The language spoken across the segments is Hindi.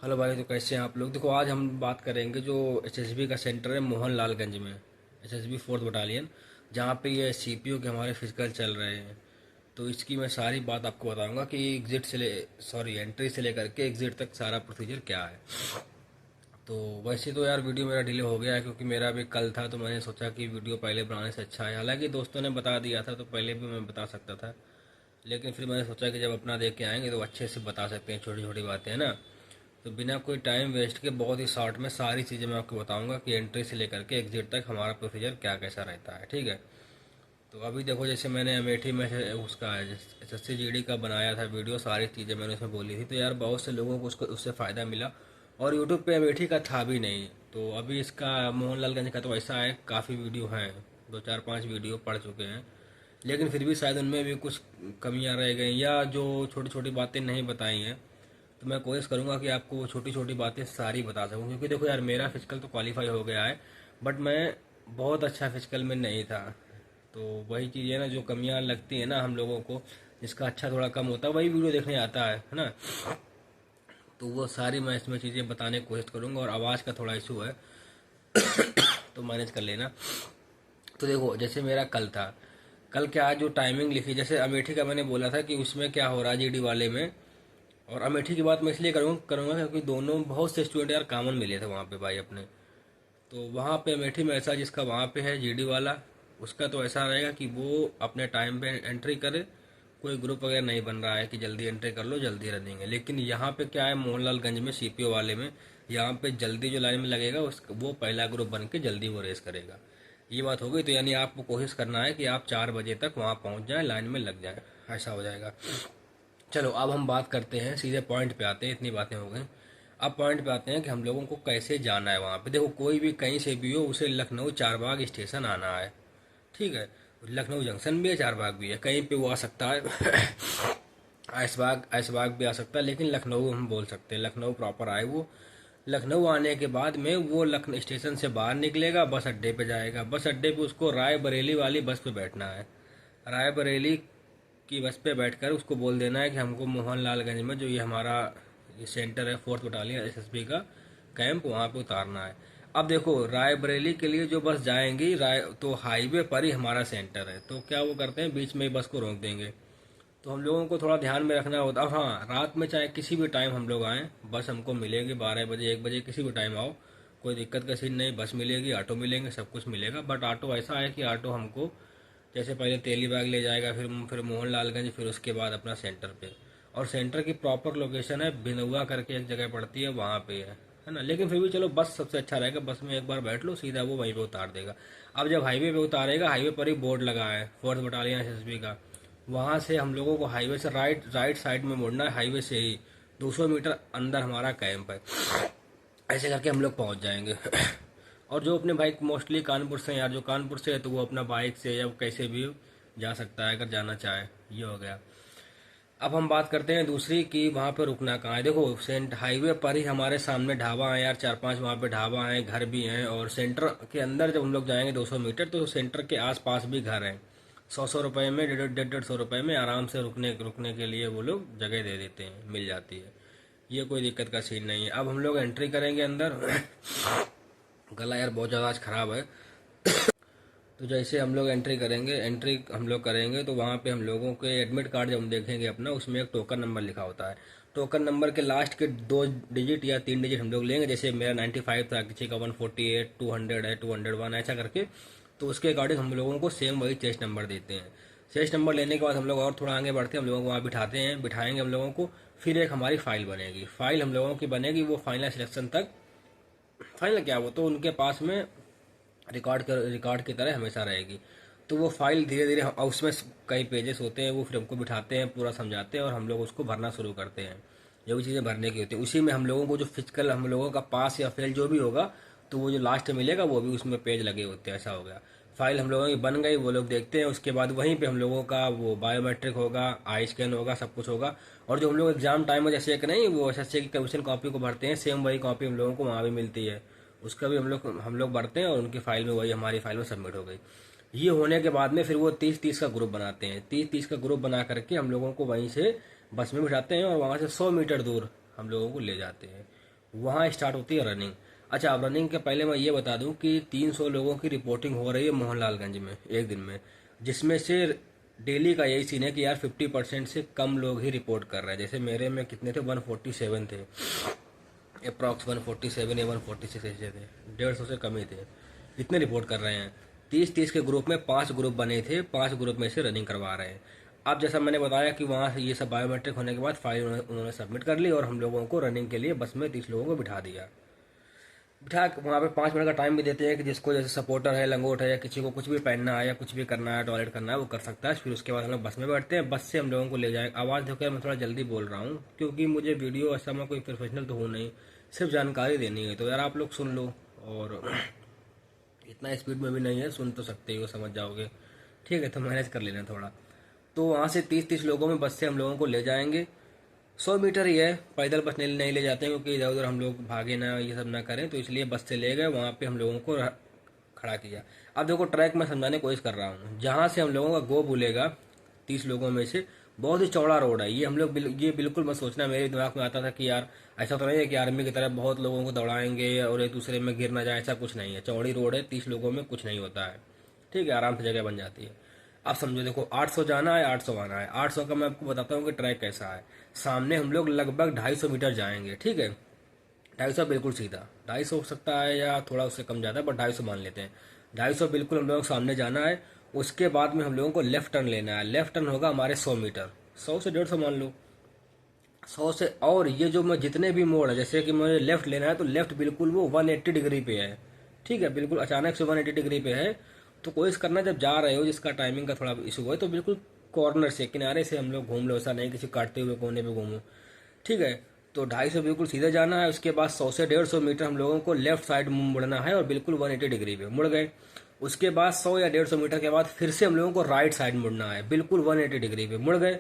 हेलो भाई, तो कैसे हैं आप लोग। देखो, आज हम बात करेंगे जो एसएसबी का सेंटर है मोहनलालगंज में, एसएसबी 4th बटालियन, जहाँ पे ये सीपीओ के हमारे फिजिकल चल रहे हैं। तो इसकी मैं सारी बात आपको बताऊंगा कि एंट्री से लेकर के एग्जिट तक सारा प्रोसीजर क्या है। तो वैसे तो यार वीडियो मेरा डिले हो गया है क्योंकि मेरा भी कल था, तो मैंने सोचा कि वीडियो पहले बनाने से अच्छा है। हालांकि दोस्तों ने बता दिया था तो पहले भी मैं बता सकता था, लेकिन फिर मैंने सोचा कि जब अपना देख के आएंगे तो अच्छे से बता सकते हैं, छोटी छोटी बातें है ना। तो बिना कोई टाइम वेस्ट के बहुत ही शॉर्ट में सारी चीज़ें मैं आपको बताऊंगा कि एंट्री से लेकर के एग्जिट तक हमारा प्रोसीजर क्या कैसा रहता है, ठीक है। तो अभी देखो, जैसे मैंने अमेठी में उसका एसएससी जीडी का बनाया था वीडियो, सारी चीज़ें मैंने उसमें बोली थी, तो यार बहुत से लोगों को उसको उससे फ़ायदा मिला। और यूट्यूब पे अमेठी का था भी नहीं, तो अभी इसका मोहनलालगंज का तो ऐसा है, काफ़ी वीडियो हैं, 2 4 5 वीडियो पढ़ चुके हैं, लेकिन फिर भी शायद उनमें भी कुछ कमियां रह गई या जो छोटी छोटी बातें नहीं बताई हैं। तो मैं कोशिश करूंगा कि आपको वो छोटी छोटी बातें सारी बता सकूं, क्योंकि देखो यार, मेरा फिजिकल तो क्वालिफाई हो गया है, बट मैं बहुत अच्छा फिजिकल में नहीं था। तो वही चीज़ है ना, जो कमियां लगती है ना हम लोगों को, जिसका अच्छा थोड़ा कम होता है वही वीडियो देखने आता है ना। तो वो सारी मैं इसमें चीज़ें बताने की कोशिश करूंगा। और आवाज़ का थोड़ा इशू है तो मैनेज कर लेना। तो देखो, जैसे मेरा कल था, कल क्या जो टाइमिंग लिखी, जैसे अमेठी का मैंने बोला था कि उसमें क्या हो रहा है जीडी वाले में। और अमेठी की बात मैं इसलिए करूँगा करूँगा क्योंकि दोनों बहुत से स्टूडेंट यार कॉमन मिले थे वहाँ पे भाई अपने। तो वहाँ पे अमेठी में ऐसा, जिसका वहाँ पे है जीडी वाला, उसका तो ऐसा रहेगा कि वो अपने टाइम पे एंट्री करे। कोई ग्रुप वगैरह नहीं बन रहा है कि जल्दी एंट्री कर लो जल्दी रनिंग है। लेकिन यहाँ पे क्या है, मोहनलालगंज में सीपीओ वाले में, यहाँ पे जल्दी जो लाइन में लगेगा वो पहला ग्रुप बन के जल्दी वो रेस करेगा। ये बात हो गई। तो यानी आपको कोशिश करना है कि आप 4 बजे तक वहाँ पहुँच जाएं, लाइन में लग जाएं, ऐसा हो जाएगा। चलो अब हम बात करते हैं, सीधे पॉइंट पे आते हैं, इतनी बातें हो गई। अब पॉइंट पे आते हैं कि हम लोगों को कैसे जाना है वहाँ पे। देखो, कोई भी कहीं से भी हो, उसे लखनऊ चारबाग स्टेशन आना है, ठीक है। लखनऊ जंक्शन भी है, चारबाग भी है, कहीं पे वो आ सकता है ऐशबाग ऐशबाग भी आ सकता है, लेकिन लखनऊ हम बोल सकते हैं, लखनऊ प्रॉपर आए वो। लखनऊ आने के बाद में वो लखनऊ स्टेशन से बाहर निकलेगा, बस अड्डे पे जाएगा। बस अड्डे पे उसको रायबरेली वाली बस पे बैठना है। रायबरेली की बस पे बैठकर उसको बोल देना है कि हमको मोहनलालगंज में जो ये हमारा ये सेंटर है, 4th बटालियन एसएसबी का कैंप, वहाँ पे उतारना है। अब देखो, रायबरेली के लिए जो बस जाएंगी राय, तो हाईवे पर ही हमारा सेंटर है, तो क्या वो करते हैं, बीच में ही बस को रोक देंगे। तो हम लोगों को थोड़ा ध्यान में रखना होता है। अब हाँ, रात में चाहे किसी भी टाइम हम लोग आएँ, बस हमको मिलेगी 12 बजे 1 बजे, किसी भी टाइम आओ, कोई दिक्कत का सीन नहीं। बस मिलेगी, ऑटो मिलेंगे, सब कुछ मिलेगा। बट ऑटो ऐसा है कि ऑटो हमको जैसे पहले तेलीबाग ले जाएगा, फिर मोहनलालगंज, फिर उसके बाद अपना सेंटर पे। और सेंटर की प्रॉपर लोकेशन है बिनौआ करके एक जगह पड़ती है, वहाँ पे है ना। लेकिन फिर भी चलो, बस सबसे अच्छा रहेगा, बस में एक बार बैठ लो, सीधा वो वहीं पे उतार देगा। अब जब हाईवे पे उतारेगा, हाईवे पर ही बोर्ड लगा है 4th बटालियन एसएसबी का, वहाँ से हम लोगों को हाईवे से राइट राइट साइड में मुड़ना है, हाईवे से ही 200 मीटर अंदर हमारा कैंप है। ऐसे करके हम लोग पहुँच जाएंगे और जो अपने भाई मोस्टली कानपुर से हैं यार, जो कानपुर से है तो वो अपना बाइक से या कैसे भी जा सकता है अगर जाना चाहे। ये हो गया। अब हम बात करते हैं दूसरी कि वहाँ पे रुकना कहाँ है। देखो, सेंट हाईवे पर ही हमारे सामने ढाबा है यार, 4 5 वहाँ पे ढाबा हैं, घर भी हैं। और सेंटर के अंदर जब हम लोग जाएंगे 200 मीटर, तो सेंटर के आसपास भी घर हैं। 100 100 रुपये में, 150 150 रुपये में आराम से रुकने रुकने के लिए वो लोग जगह दे देते हैं, मिल जाती है। ये कोई दिक्कत का सीन नहीं है। अब हम लोग एंट्री करेंगे अंदर गला यार बहुत ज़्यादा आज ख़राब है। तो जैसे हम लोग एंट्री हम लोग करेंगे, तो वहाँ पे हम लोगों के एडमिट कार्ड जब हम देखेंगे अपना, उसमें एक टोकन नंबर लिखा होता है। टोकन नंबर के लास्ट के 2 डिजिट या 3 डिजिट हम लोग लेंगे। जैसे मेरा 95 था, किसी का 148, 200 है, 201, ऐसा करके। तो उसके अकॉर्डिंग हम लोगों को सेम वही चेस्ट नंबर देते हैं। चेस्ट नंबर लेने के बाद हम लोग और थोड़ा आगे बढ़ते हैं, हम लोगों को वहाँ बिठाते हैं, बिठाएंगे हम लोगों को। फिर एक हमारी फाइल बनेगी, फाइल हम लोगों की बनेगी, वो फाइनल सिलेक्शन तक। फाइनल क्या, वो तो उनके पास में रिकॉर्ड की तरह हमेशा रहेगी। तो वो फाइल धीरे धीरे उसमें कई पेजेस होते हैं, वो फिर हमको बिठाते हैं, पूरा समझाते हैं, और हम लोग उसको भरना शुरू करते हैं। जो भी चीज़ें भरने की होती है, उसी में हम लोगों को जो फिजिकल हम लोगों का पास या फेल जो भी होगा, तो वो जो लास्ट में मिलेगा वो भी उसमें पेज लगे होते हैं। ऐसा हो गया। फाइल हम लोगों की बन गई, वो लोग देखते हैं। उसके बाद वहीं पे हम लोगों का वो बायोमेट्रिक होगा, आई स्कैन होगा, सब कुछ होगा। और जो हम लोग एग्जाम टाइम में जैसे एक नहीं वो एसएससी की कमीशन कॉपी को भरते हैं, सेम वही कॉपी हम लोगों को वहाँ भी मिलती है। उसका भी हम लोग भरते हैं, और उनकी फाइल में वही हमारी फाइल में सबमिट हो गई। ये होने के बाद में फिर वो 30 30 का ग्रुप बनाते हैं। 30 30 का ग्रुप बना करके हम लोगों को वहीं से बस में बिठाते हैं, और वहाँ से 100 मीटर दूर हम लोगों को ले जाते हैं। वहाँ स्टार्ट होती है रनिंग। अच्छा, अब रनिंग के पहले मैं ये बता दूं कि 300 लोगों की रिपोर्टिंग हो रही है मोहनलालगंज में एक दिन में, जिसमें से डेली का यही सीन है कि यार 50% से कम लोग ही रिपोर्ट कर रहे हैं। जैसे मेरे में कितने थे, 147 थे, अप्रॉक्स 147 या 146 ऐसे थे, 150 से कम ही थे, इतने रिपोर्ट कर रहे हैं। 30-30 के ग्रुप में 5 ग्रुप बने थे, 5 ग्रुप में से रनिंग करवा रहे हैं। अब जैसा मैंने बताया कि वहाँ ये सब बायोमेट्रिक होने के बाद फाइल उन्होंने सबमिट कर ली और हम लोगों को रनिंग के लिए बस में 30 लोगों को बिठा दिया। बिठा के वहाँ पे 5 मिनट का टाइम भी देते हैं कि जिसको जैसे सपोर्टर है, लंगोट है, या किसी को कुछ भी पहनना है या कुछ भी करना है, टॉयलेट करना है, वो कर सकता है। फिर उसके बाद हम लोग बस में बैठते हैं, बस से हम लोगों को ले जाएगा। आवाज़ देखो, मैं थोड़ा जल्दी बोल रहा हूँ क्योंकि मुझे वीडियो, ऐसा मैं कोई प्रोफेशनल तो हूँ नहीं, सिर्फ जानकारी देनी है, तो यार आप लोग सुन लो। और इतना स्पीड में भी नहीं है, सुन तो सकते ही हो, समझ जाओगे। ठीक है, तो मैनेज कर लेना थोड़ा। तो वहाँ से 30-30 लोगों में बस से हम लोगों को ले जाएंगे। 100 मीटर ही है, पैदल बस नहीं ले जाते हैं क्योंकि इधर उधर हम लोग भागे ना, ये सब ना करें, तो इसलिए बस से ले गए। वहाँ पे हम लोगों को खड़ा किया। अब देखो, ट्रैक में समझाने की कोशिश कर रहा हूँ। जहाँ से हम लोगों का गो बुलेगा 30 लोगों में से, बहुत ही चौड़ा रोड है। ये हम लोग ये बिल्कुल मत सोचना, मेरे दिमाग में आता था कि यार ऐसा तो नहीं है कि आर्मी की तरह बहुत लोगों को दौड़ाएंगे और एक दूसरे में गिर ना जाए, ऐसा कुछ नहीं है। चौड़ी रोड है, 30 लोगों में कुछ नहीं होता है। ठीक है, आराम से जगह बन जाती है। अब समझो, देखो 800 जाना है, 800 आना है। 800 का मैं आपको बताता हूँ कि ट्रैक कैसा है। सामने हम लोग लगभग 250 मीटर जाएंगे। ठीक है, 250 बिल्कुल सीधा, 250 हो सकता है या थोड़ा उससे कम ज़्यादा, बट 250 मान लेते हैं। 250 बिल्कुल हम लोगों को सामने जाना है। उसके बाद में हम लोगों को लेफ्ट टर्न लेना है। लेफ्ट टर्न होगा हमारे 100 मीटर, 100 से 150 मान लो, 100 से। और ये जो मैं जितने भी मोड़ है, जैसे कि मुझे लेफ्ट लेना है तो लेफ्ट बिल्कुल वो 180 डिग्री पे है। ठीक है, बिल्कुल अचानक से 180 डिग्री पे है। तो कोशिश करना जब जा रहे हो, जिसका टाइमिंग का थोड़ा इशू हो, तो बिल्कुल कॉर्नर से, किनारे से हम लोग घूम लो, ऐसा नहीं किसी काटते हुए कोने पे घूमो। ठीक है, तो 250 बिल्कुल सीधे जाना है। उसके बाद 100 से 150 मीटर हम लोगों को लेफ्ट साइड मुड़ना है और बिल्कुल 180 डिग्री पे मुड़ गए। उसके बाद 100 या 150 मीटर के बाद फिर से हम लोगों को राइट साइड मुड़ना है, बिल्कुल 180 डिग्री पे मुड़ गए।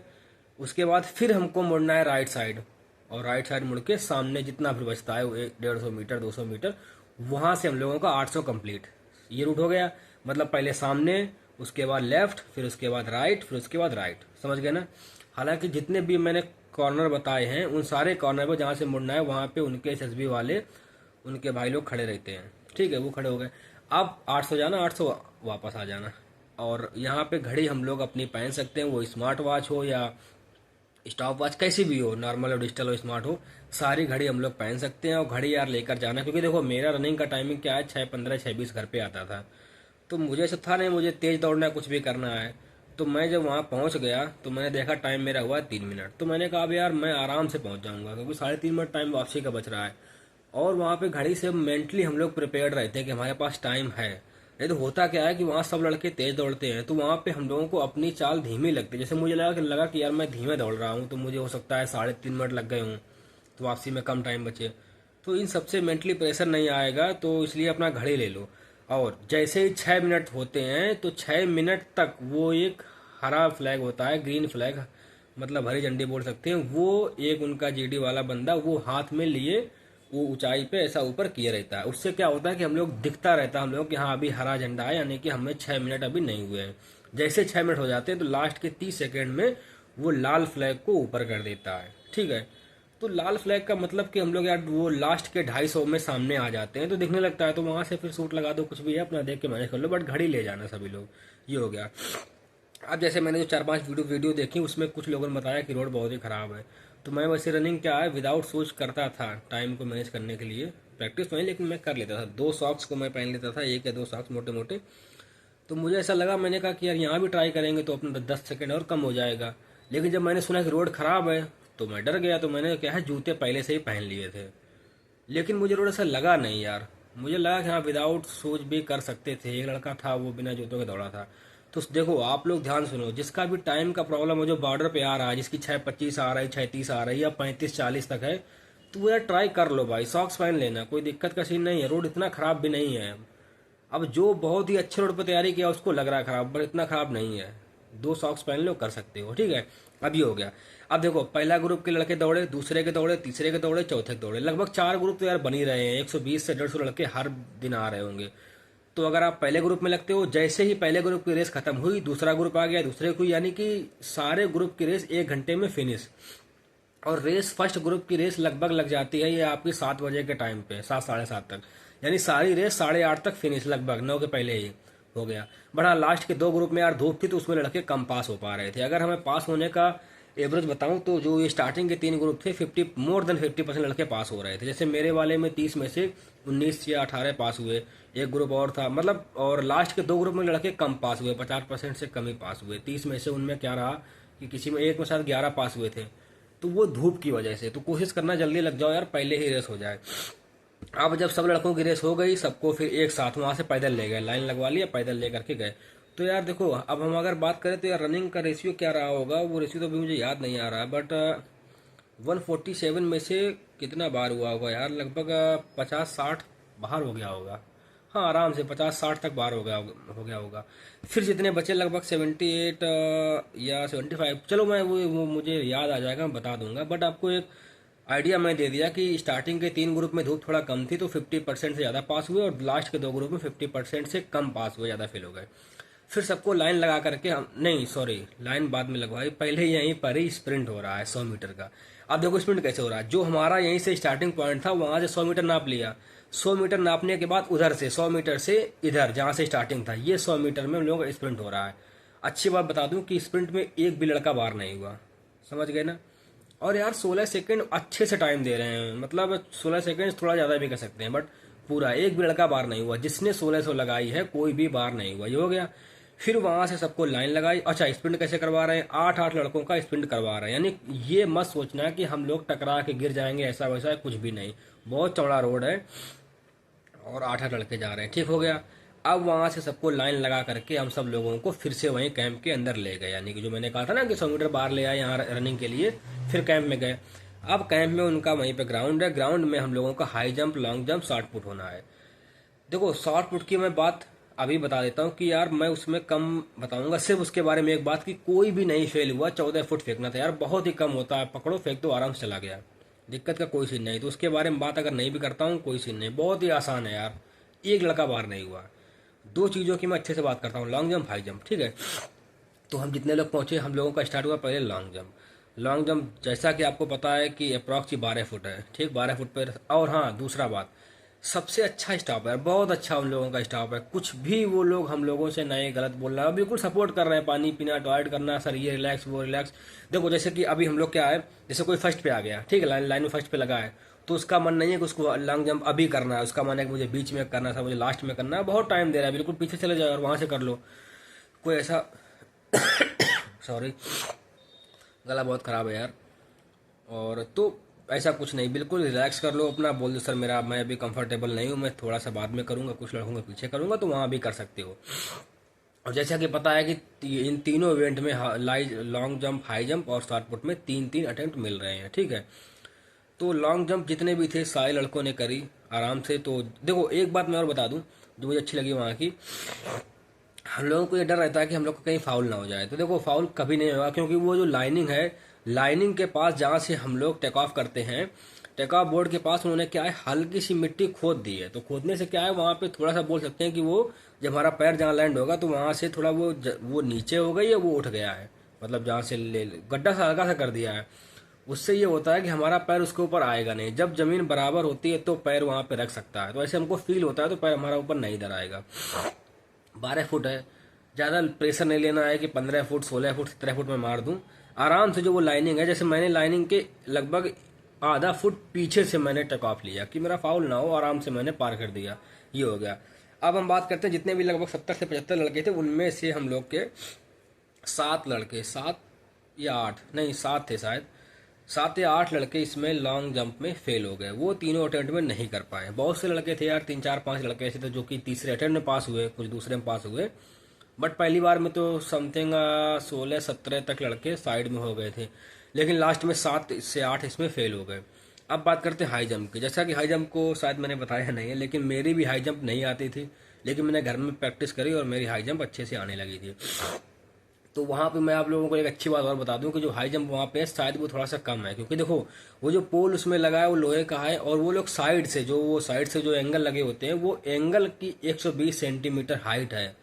उसके बाद फिर हमको मुड़ना है राइट साइड, और राइट साइड मुड़ के सामने जितना फिर बचता है, 150 मीटर, 200 मीटर, वहां से हम लोगों का 800 कंप्लीट। ये रूट हो गया। मतलब पहले सामने, उसके बाद लेफ्ट, फिर उसके बाद राइट, फिर उसके बाद राइट। समझ गए ना। हालांकि जितने भी मैंने कॉर्नर बताए हैं, उन सारे कॉर्नर पर जहाँ से मुड़ना है वहाँ पे उनके एसएसबी वाले, उनके भाई लोग खड़े रहते हैं। ठीक है, वो खड़े हो गए। अब 800 जाना, 800 वापस आ जाना। और यहाँ पे घड़ी हम लोग अपनी पहन सकते हैं, वो स्मार्ट वॉच हो या स्टॉप वॉच, कैसी भी हो, नॉर्मल हो, डिजिटल हो, स्मार्ट हो, सारी घड़ी हम लोग पहन सकते हैं। और घड़ी यार लेकर जाना, क्योंकि देखो मेरा रनिंग का टाइमिंग क्या है, 6:15 6:20 घर पे आता था। तो मुझे ऐसा था नहीं मुझे तेज दौड़ना है, कुछ भी करना है। तो मैं जब वहाँ पहुँच गया तो मैंने देखा टाइम मेरा हुआ 3 मिनट। तो मैंने कहा अब यार मैं आराम से पहुँच जाऊँगा, क्योंकि 3.5 मिनट टाइम वापसी का बच रहा है। और वहाँ पे घड़ी से मेंटली हम लोग प्रिपेयर्ड रहते हैं कि हमारे पास टाइम है। नहीं तो होता क्या है कि वहाँ सब लड़के तेज दौड़ते हैं, तो वहाँ पे हम लोगों को अपनी चाल धीमी लगती है। जैसे मुझे लगा कि यार मैं धीमे दौड़ रहा हूँ, तो मुझे हो सकता है 3.5 मिनट लग गए हूँ, तो वापसी में कम टाइम बचे। तो इन सबसे मेंटली प्रेशर नहीं आएगा, तो इसलिए अपना घड़ी ले लो। और जैसे ही 6 मिनट होते हैं तो 6 मिनट तक वो एक हरा फ्लैग होता है, ग्रीन फ्लैग, मतलब हरी झंडी बोल सकते हैं, वो एक उनका जीडी वाला बंदा वो हाथ में लिए वो ऊंचाई पे ऐसा ऊपर किए रहता है। उससे क्या होता है कि हम लोग दिखता रहता है हम लोग कि हाँ अभी हरा झंडा है, यानी कि हमें 6 मिनट अभी नहीं हुए हैं। जैसे 6 मिनट हो जाते हैं तो लास्ट के 30 सेकेंड में वो लाल फ्लैग को ऊपर कर देता है। ठीक है, तो लाल फ्लैग का मतलब कि हम लोग यार वो लास्ट के 250 में सामने आ जाते हैं, तो दिखने लगता है। तो वहां से फिर सूट लगा दो, कुछ भी है अपना देख के मैनेज कर लो, बट घड़ी ले जाना सभी लोग। ये हो गया। अब जैसे मैंने जो 4-5 वीडियो देखी, उसमें कुछ लोगों ने बताया कि रोड बहुत ही खराब है। तो मैं वैसे रनिंग क्या है विदाउट शूज करता था, टाइम को मैनेज करने के लिए। प्रैक्टिस नहीं, लेकिन मैं कर लेता था। 2 सॉक्स को मैं पहन लेता था, 1 या 2 सॉक्स मोटे मोटे। तो मुझे ऐसा लगा, मैंने कहा कि यार यहाँ भी ट्राई करेंगे तो अपना 10 सेकंड और कम हो जाएगा। लेकिन जब मैंने सुना कि रोड खराब है तो मैं डर गया। तो मैंने क्या है, जूते पहले से ही पहन लिए थे। लेकिन मुझे रोड ऐसा लगा नहीं यार, मुझे लगा कि हाँ विदाउट शूज भी कर सकते थे। एक लड़का था वो बिना जूतों के दौड़ा था। तो देखो आप लोग ध्यान सुनो, जिसका भी टाइम का प्रॉब्लम है, जो बॉर्डर पे आ रहा है, जिसकी 6:25 आ रही, 6:30 आ रही, या 35-40 तक है, तो वो यार ट्राई कर लो भाई। सॉक्स पहन लेना, कोई दिक्कत का सीन नहीं है। रोड इतना खराब भी नहीं है। अब जो बहुत ही अच्छे रोड पर तैयारी किया उसको लग रहा है खराब, पर इतना खराब नहीं है। 2 सॉक्स पहन लो, कर सकते हो। ठीक है, अब ये हो गया। अब देखो पहला ग्रुप के लड़के दौड़े, दूसरे के दौड़े, तीसरे के दौड़े, चौथे के दौड़े, लगभग 4 ग्रुप तो यार बन ही रहे हैं। 120 से 150 लड़के हर दिन आ रहे होंगे। तो अगर आप पहले ग्रुप में लगते हो, जैसे ही पहले ग्रुप की रेस खत्म हुई दूसरा ग्रुप आ गया, दूसरे को, यानी कि सारे ग्रुप की रेस 1 घंटे में फिनिश। और रेस फर्स्ट ग्रुप की रेस लगभग लग जाती है ये आपकी 7 बजे के टाइम पे, 7 साढ़े 7 तक, यानी सारी रेस 8:30 तक फिनिश, लगभग 9 के पहले ही हो गया। बट हाँ, लास्ट के 2 ग्रुप में यार धूप थी तो उसमें लड़के कम पास हो पा रहे थे। अगर हमें पास होने का एवरेज बताऊं तो जो ये स्टार्टिंग के 3 ग्रुप थे, 50 मोर देन 50% लड़के पास हो रहे थे। जैसे मेरे वाले में 30 में से 19 या 18 पास हुए, एक ग्रुप और था मतलब, और लास्ट के 2 ग्रुप में लड़के कम पास हुए, 50% से कम ही पास हुए। 30 में से उनमें क्या रहा कि किसी में एक में शायद 11 पास हुए थे। तो वो धूप की वजह से, तो कोशिश करना जल्दी लग जाओ यार, पहले ही रेस हो जाए। अब जब सब लड़कों की रेस हो गई, सबको फिर एक साथ वहां से पैदल ले गए, लाइन लगवा लिया, पैदल ले करके गए। तो यार देखो, अब हम अगर बात करें तो यार रनिंग का रेशियो क्या रहा होगा, वो रेशियो तो अभी मुझे याद नहीं आ रहा है, बट 147 में से कितना बार हुआ होगा यार, लगभग 50-60 बाहर हो गया होगा। हाँ, आराम से 50-60 तक बाहर हो गया होगा। फिर जितने बचे लगभग 78 या 75, चलो मैं वो मुझे याद आ जाएगा, मैं बता दूंगा। बट आपको एक आइडिया मैं दे दिया कि स्टार्टिंग के 3 ग्रुप में धूप थोड़ा कम थी तो 50% से ज़्यादा पास हुए, और लास्ट के 2 ग्रुप में 50% से कम पास हुए, ज़्यादा फेल हो गए। फिर सबको लाइन लगा करके हम, नहीं सॉरी, लाइन बाद में लगवाई, पहले यहीं पर ही स्प्रिंट हो रहा है 100 मीटर का। अब देखो स्प्रिंट कैसे हो रहा है, जो हमारा यहीं से स्टार्टिंग पॉइंट था वहां से 100 मीटर नाप लिया, 100 मीटर नापने के बाद उधर से 100 मीटर से इधर जहां से स्टार्टिंग था, ये 100 मीटर में हम लोगों का स्प्रिंट हो रहा है। अच्छी बात बता दूं कि स्प्रिंट में एक भी लड़का बाहर नहीं हुआ, समझ गए ना। और यार 16 सेकंड अच्छे से टाइम दे रहे हैं, मतलब 16 सेकंड थोड़ा ज्यादा भी कर सकते हैं, बट पूरा एक भी लड़का बाहर नहीं हुआ। जिसने 1600 लगाई है कोई भी बाहर नहीं हुआ, ये हो गया। फिर वहां से सबको लाइन लगाई। अच्छा, स्प्रिंट कैसे करवा रहे हैं, 8-8 लड़कों का स्प्रिंट करवा रहे हैं, यानी ये मत सोचना कि हम लोग टकरा के गिर जाएंगे, ऐसा वैसा कुछ भी नहीं। बहुत चौड़ा रोड है और 8-8 लड़के जा रहे हैं, ठीक हो गया। अब वहां से सबको लाइन लगा करके हम सब लोगों को फिर से वहीं कैंप के अंदर ले गए, यानी कि जो मैंने कहा था ना कि 100 मीटर बाहर ले आए यहाँ रनिंग के लिए, फिर कैंप में गए। अब कैंप में उनका वहीं पे ग्राउंड है, ग्राउंड में हम लोगों का high jump, long jump, short put होना है। देखो शॉर्ट पुट की मैं बात अभी बता देता हूँ कि यार मैं उसमें कम बताऊंगा, सिर्फ उसके बारे में एक बात कि कोई भी नहीं फेल हुआ। 14 फुट फेंकना था यार, बहुत ही कम होता है, पकड़ो फेंक दो आराम से चला गया, दिक्कत का कोई सीन नहीं। तो उसके बारे में बात अगर नहीं भी करता हूँ कोई सीन नहीं, बहुत ही आसान है यार, एक लड़का बाहर नहीं हुआ। 2 चीज़ों की मैं अच्छे से बात करता हूँ, लॉन्ग जंप, हाई जंप, ठीक है। तो हम जितने लोग पहुंचे, हम लोगों का स्टार्ट हुआ पहले लॉन्ग जंप। लॉन्ग जंप जैसा कि आपको पता है कि अप्रॉक्स 12 फुट है, ठीक, 12 फुट पर। और हाँ, दूसरा बात, सबसे अच्छा स्टाफ है, बहुत अच्छा उन लोगों का स्टाफ है। कुछ भी वो लोग हम लोगों से नहीं गलत बोल रहा है, बिल्कुल सपोर्ट कर रहे हैं, पानी पीना, टॉयलेट करना, सर ये रिलैक्स वो रिलैक्स। देखो जैसे कि अभी हम लोग क्या है, जैसे कोई फर्स्ट पे आ गया, ठीक है, लाइन में फर्स्ट पे लगा है, तो उसका मन नहीं है कि उसको लॉन्ग जंप अभी करना है, उसका मन है कि मुझे बीच में करना था, मुझे लास्ट में करना है, बहुत टाइम दे रहा है, बिल्कुल पीछे चले जाओ और वहां से कर लो। कोई ऐसा सॉरी, गला बहुत खराब है यार। और तो ऐसा कुछ नहीं, बिल्कुल रिलैक्स कर लो अपना, बोल दो सर मेरा, मैं अभी कंफर्टेबल नहीं हूँ, मैं थोड़ा सा बाद में करूँगा, कुछ लड़कों के पीछे करूँगा, तो वहाँ भी कर सकते हो। और जैसा कि पता है कि इन तीनों इवेंट में लॉन्ग जंप, हाई जंप और शॉर्ट पुट में 3-3 अटेम्प्ट मिल रहे हैं, ठीक है। तो लॉन्ग जंप जितने भी थे सारे लड़कों ने करी आराम से। तो देखो एक बात मैं और बता दूं जो मुझे अच्छी लगी वहाँ की, हम लोगों को ये डर रहता है कि हम लोग को कहीं फाउल ना हो जाए। तो देखो फाउल कभी नहीं होगा, क्योंकि वो जो लाइनिंग है, लाइनिंग के पास जहाँ से हम लोग टेक ऑफ करते हैं, टेक ऑफ बोर्ड के पास उन्होंने क्या है, हल्की सी मिट्टी खोद दी है। तो खोदने से क्या है, वहाँ पे थोड़ा सा बोल सकते हैं कि वो जब हमारा पैर जहाँ लैंड होगा तो वहाँ से थोड़ा वो नीचे हो गई है, वो उठ गया है, मतलब जहाँ से गड्ढा सा हल्का सा कर दिया है। उससे ये होता है कि हमारा पैर उसके ऊपर आएगा नहीं, जब जमीन बराबर होती है तो पैर वहाँ पे रख सकता है। तो ऐसे हमको फील होता है, तो पैर हमारा ऊपर नहीं इधर आएगा। 12 फुट है, ज़्यादा प्रेशर नहीं लेना है कि 15 फुट, 16 फुट, 17 फुट में मार दूं। आराम से जो वो लाइनिंग है, जैसे मैंने लाइनिंग के लगभग आधा फुट पीछे से मैंने टेक ऑफ लिया कि मेरा फाउल ना हो, आराम से मैंने पार कर दिया, ये हो गया। अब हम बात करते हैं जितने भी लगभग 70 से 75 लड़के थे, उनमें से हम लोग के 7 लड़के, 7 या 8 नहीं 7 थे शायद, 7 या 8 लड़के इसमें लॉन्ग जंप में फेल हो गए, वो तीनों अटेम्प्ट में नहीं कर पाए। बहुत से लड़के थे यार, 3-4-5 लड़के ऐसे थे जो कि तीसरे अटेम्प्ट में पास हुए, कुछ दूसरे में पास हुए, बट पहली बार में तो समथिंग 16-17 तक लड़के साइड में हो गए थे, लेकिन लास्ट में 7 से 8 इसमें फेल हो गए। अब बात करते हैं हाई जंप की। जैसा कि हाई जंप को शायद मैंने बताया नहीं है, लेकिन मेरी भी हाई जंप नहीं आती थी, लेकिन मैंने घर में प्रैक्टिस करी और मेरी हाई जंप अच्छे से आने लगी थी। तो वहाँ पे मैं आप लोगों को एक अच्छी बात और बता दूं कि जो हाई जंप वहाँ पे शायद वो थोड़ा सा कम है, क्योंकि देखो वो जो पोल उसमें लगा है वो लोहे का है, और वो लोग साइड से जो एंगल लगे होते हैं, वो एंगल की 120 सेंटीमीटर हाइट है,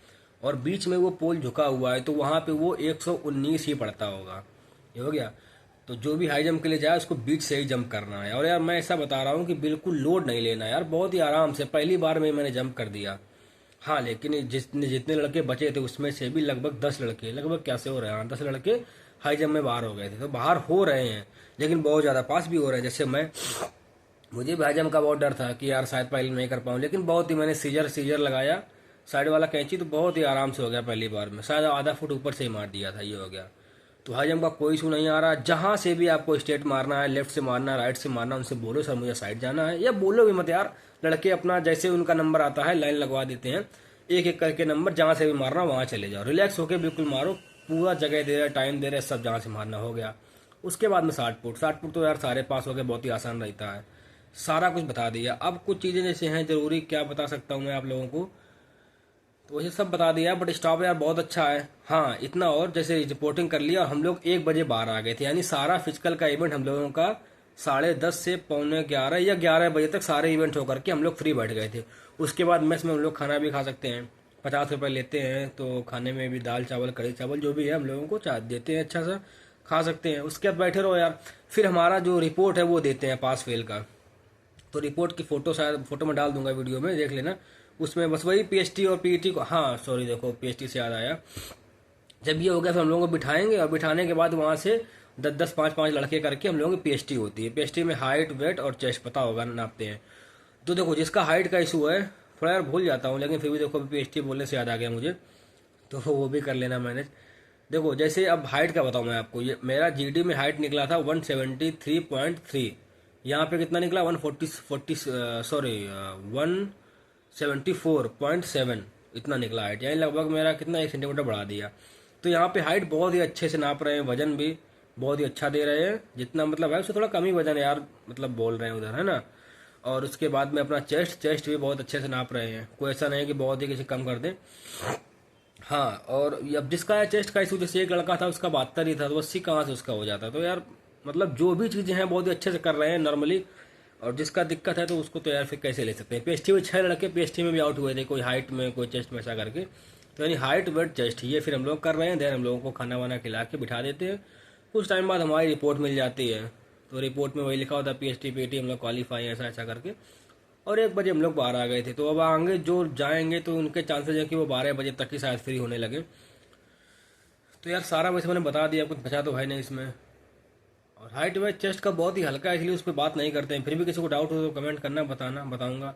और बीच में वो पोल झुका हुआ है, तो वहाँ पे वो 119 ही पड़ता होगा, ये हो गया। तो जो भी हाई जंप के लिए जाए उसको बीच से ही जंप करना है। और यार मैं ऐसा बता रहा हूँ कि बिल्कुल लोड नहीं लेना यार, बहुत ही आराम से पहली बार में मैंने जंप कर दिया। हाँ लेकिन जितने जितने लड़के बचे थे उसमें से भी लगभग 10 लड़के, लगभग कैसे हो रहे हैं, हाँ 10 लड़के हाई जंप में बाहर हो गए थे। तो बाहर हो रहे हैं लेकिन बहुत ज़्यादा पास भी हो रहे हैं। जैसे मैं, मुझे भी हाई जंप का बहुत डर था कि यार शायद पहले नहीं कर पाऊँ, लेकिन बहुत ही मैंने सीजर सीजर लगाया साइड वाला कैंची, तो बहुत ही आराम से हो गया पहली बार में। शायद आधा फुट ऊपर से ही मार दिया था, ये हो गया। तो हाई जंप का कोई इशू नहीं आ रहा। जहां से भी आपको स्ट्रेट मारना है, लेफ्ट से मारना है, राइट से मारना है, उनसे बोलो सर मुझे साइड जाना है, या बोलो भी मत यार। लड़के अपना जैसे उनका नंबर आता है लाइन लगवा देते हैं, एक एक करके नंबर, जहां से भी मारना वहां चले जाओ, रिलैक्स होकर बिल्कुल मारो। पूरा जगह दे रहे, टाइम दे रहे, सब जहां से मारना हो गया। उसके बाद में 60 फुट, 60 फुट तो यार सारे पास हो गए, बहुत ही आसान रहता है। सारा कुछ बता दिया। अब कुछ चीजें जैसे हैं जरूरी, क्या बता सकता हूँ मैं आप लोगों को, तो वैसे सब बता दिया। बट स्टाफ यार बहुत अच्छा है। हाँ इतना और, जैसे रिपोर्टिंग कर लिया, हम लोग 1 बजे बाहर आ गए थे, यानी सारा फिजिकल का इवेंट हम लोगों का 10:30 से पौने 11 या 11 बजे तक सारे इवेंट होकर के हम लोग फ्री बैठ गए थे। उसके बाद मेस में हम लोग खाना भी खा सकते हैं, 50 रुपये लेते हैं, तो खाने में भी दाल चावल कढ़ी चावल जो भी है हम लोगों को देते हैं, अच्छा सा खा सकते हैं। उसके बाद बैठे रहो यार। फिर हमारा जो रिपोर्ट है वो देते हैं पास फेल का। तो रिपोर्ट की फोटो शायद फोटो में डाल दूंगा वीडियो में, देख लेना। उसमें बस वही पीएचटी और पीईटी को, हाँ सॉरी देखो पीएचटी से याद आया, जब ये हो गया फिर हम लोगों को बिठाएंगे, और बिठाने के बाद वहां से 10-10 5-5 लड़के करके हम लोगों की पीएचटी होती है। पीएचटी में हाइट वेट और चेस्ट पता होगा नापते हैं। तो देखो जिसका हाइट का इशू है, थोड़ा यार भूल जाता हूँ लेकिन फिर भी देखो पीएचटी बोलने से याद आ गया मुझे, तो वो भी कर लेना मैनेज। देखो जैसे अब हाइट का बताऊँ मैं आपको, ये मेरा जीडी में हाइट निकला था 173.3, यहाँ पे कितना निकला 174.7, इतना निकला हाइट, यानी लगभग मेरा कितना 1 सेंटीमीटर बढ़ा दिया। तो यहाँ पे हाइट बहुत ही अच्छे से नाप रहे हैं, वजन भी बहुत ही अच्छा दे रहे हैं, जितना मतलब है उससे थोड़ा कम ही वजन है यार, मतलब बोल रहे हैं उधर, है ना। और उसके बाद में अपना चेस्ट चेस्ट भी बहुत अच्छे से नाप रहे हैं, कोई ऐसा नहीं कि बहुत ही किसी कम कर दे। हाँ और अब जिसका है चेस्ट का इशू, जैसे एक लड़का था उसका 72 ही था, तो 80 कहाँ से उसका हो जाता। तो यार मतलब जो भी चीजें हैं बहुत ही अच्छे से कर रहे हैं नॉर्मली। और जिसका दिक्कत है तो उसको तो यार फिर कैसे ले सकते हैं। पीएचटी में 6 लड़के पीएचटी में भी आउट हुए थे, कोई हाइट में कोई चेस्ट में ऐसा करके। तो यानी हाइट वेट चेस्ट ये फिर हम लोग कर रहे हैं। देन हम लोगों को खाना वाना खिला के बिठा देते हैं। कुछ टाइम बाद हमारी रिपोर्ट मिल जाती है, तो रिपोर्ट में वही लिखा होता है पीएचटी पीटी हम लोग क्वालिफाई ऐसा ऐसा करके। और 1 बजे हम लोग बाहर आ गए थे। तो अब आगे जो जाएंगे तो उनके चांसेस है कि वो 12 बजे तक ही शायद फ्री होने लगे। तो यार सारा वैसे मैंने बता दिया, कुछ बचा तो है नहीं इसमें। और हाइट वेट चेस्ट का बहुत ही हल्का है, इसलिए उस पर बात नहीं करते हैं। फिर भी किसी को डाउट हो तो कमेंट करना, बताना बताऊंगा।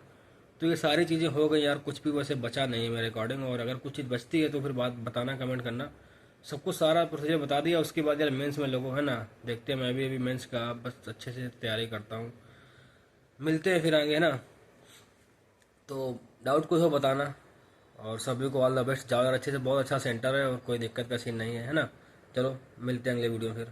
तो ये सारी चीज़ें हो गई यार, कुछ भी वैसे बचा नहीं है मेरे अकॉर्डिंग। और अगर कुछ चीज़ बचती है तो फिर बात बताना, कमेंट करना। सब कुछ सारा प्रोसीजर बता दिया। उसके बाद यार मेंस में लोगों है ना, देखते हैं, मैं भी अभी मेंस का बस अच्छे से तैयारी करता हूँ। मिलते हैं फिर आगे ना। तो डाउट कुछ हो बताना। और सभी को ऑल द बेस्ट, जाओ यार अच्छे से, बहुत अच्छा सेंटर है और कोई दिक्कत का सीन नहीं है, है ना। चलो मिलते हैं अगले वीडियो में फिर।